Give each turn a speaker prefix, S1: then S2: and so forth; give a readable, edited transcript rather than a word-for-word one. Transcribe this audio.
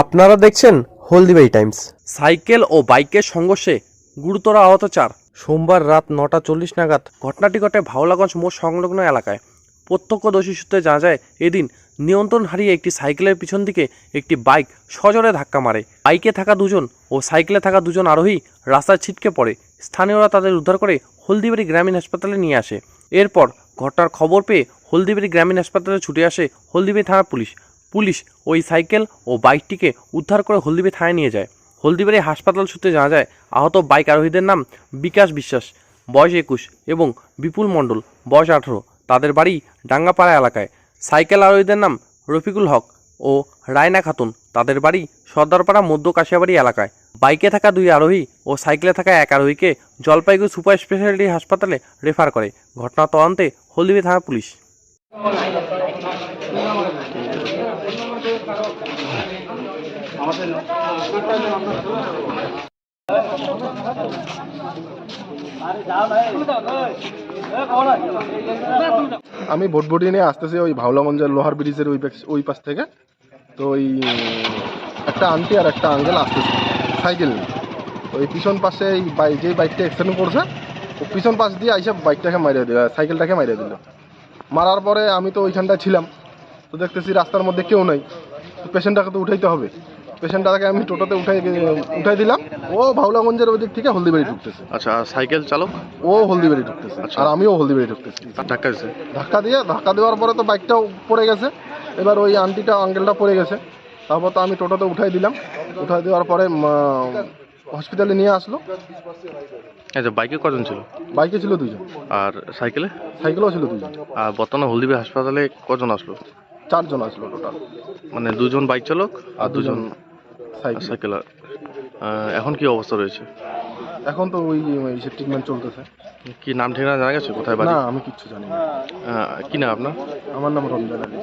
S1: আপনারা দেখছেন Haldibari Times. Cycle ও বাইকের সংঘর্ষে গুরুতর আহত 4। সোমবার রাত 9:40 নাগাদ ঘটনাটি ঘটে ভাওলাগঞ্জ মোড় সংলগ্ন এলাকায়। প্রত্যক্ষদর্শী সূত্রে জানা যায়, এদিন নিয়ন্ত্রণ হারিয়ে একটি সাইকেলের পিছন দিকে একটি বাইক সজোরে ধাক্কা মারে। বাইকে থাকা দুজন ও সাইকেলে থাকা দুজন আরোহী রাস্তায় ছিটকে পড়ে। স্থানীয়রা তাদের উদ্ধার করে হলদিবাড়ি গ্রামীণ হাসপাতালে নিয়ে আসে। এরপর ঘটনার খবর পেয়ে হলদিবাড়ি গ্রামীণ হাসপাতালে ছুটে আসে হলদিবাড়ি থানার পুলিশ ওই সাইকেল ও বাইকটিকে উদ্ধার করে হলদিবাড়ি থানায় নিয়ে যায়। হলদিবাড়ি হাসপাতাল সূত্রে জানা যায়, আহত বাইক আরোহীদের নাম বিকাশ বিশ্বাস, বয়স 21, এবং বিপুল মণ্ডল, বয়স 18। তাদের বাড়ি ডাঙ্গাপাড়া এলাকায়। সাইকেল আরোহীদের নাম রফিকুল হক ও রায়না খাতুন, তাদের বাড়ি সর্দারপাড়া মধ্য কাশিয়াবাড়ি এলাকায়। বাইকে থাকা 2 আরোহী ও সাইকেলে থাকা 1 আরোহীকে জলপাইগুড়ি সুপার স্পেশালিটি হাসপাতালে রেফার করে। ঘটনা তদন্তে হলদিবাড়ি থানা পুলিশ।
S2: আমি ভোটভুটি নিয়ে আসতেছি ওই ভাওলাগঞ্জের লোহার ব্রিজের ওই পাশ থেকে। তো ওই একটা আন্টি আর একটা আঙ্কেল আসতেছে সাইকেল নিয়ে। ওই পিছন পাশে যে বাইকটা অ্যাক্সিডেন্ট করছে, ও পিছন পাশ দিয়ে আইসা বাইকটাকে মারিয়ে দিল, সাইকেলটাকে মারিয়ে দিল। মারার পরে আমি তো ওইখানটায় ছিলাম, তো দেখতেছি রাস্তার মধ্যে কেউ নাই, পেশেন্টটাকে তো উঠাইতে হবে। পেশেন্টটাকে আমি টোটোতে উঠাই দিলাম। ও ভাওলাগঞ্জের ওই দিক থেকে হলদিবাড়ি ঢুকতেছে।
S3: আচ্ছা, সাইকেল চালক
S2: ও হলদিবাড়ি ঢুকতেছে, আর আমিও হলদিবাড়ি ঢুকতেছি। ধাক্কা দেওয়ার পরে তো বাইকটাও পড়ে গেছে। এবার ওই আন্টিটা আঙ্কেলটা পড়ে গেছে। তারপর তো আমি টোটোতে উঠাই দিলাম। উঠাই দেওয়ার পরে হসপিটালে নিয়ে আসলো।
S3: আচ্ছা, বাইকে কজন ছিল?
S2: বাইকে ছিল 2 জন।
S3: আর
S2: সাইকেলেও ছিল 2 জন।
S3: আর বর্তমানে হলদিবাড়ি হাসপাতালে কজন আসলো?
S2: 4 জন আসলো টোটাল।
S3: মানে 2 জন বাইক চালক আর 2 জন
S2: সাইকেল।
S3: এখন কি অবস্থা রয়েছে?
S2: এখন তো ওই ট্রিটমেন্ট চলতেছে।
S3: কি নাম ঠিকানা জানা গেছে? কোথায় বাড়ি?
S2: না, আমি কিচ্ছু জানি না।
S3: কি নাম আপনার?
S2: আমার নাম রমজান আলী।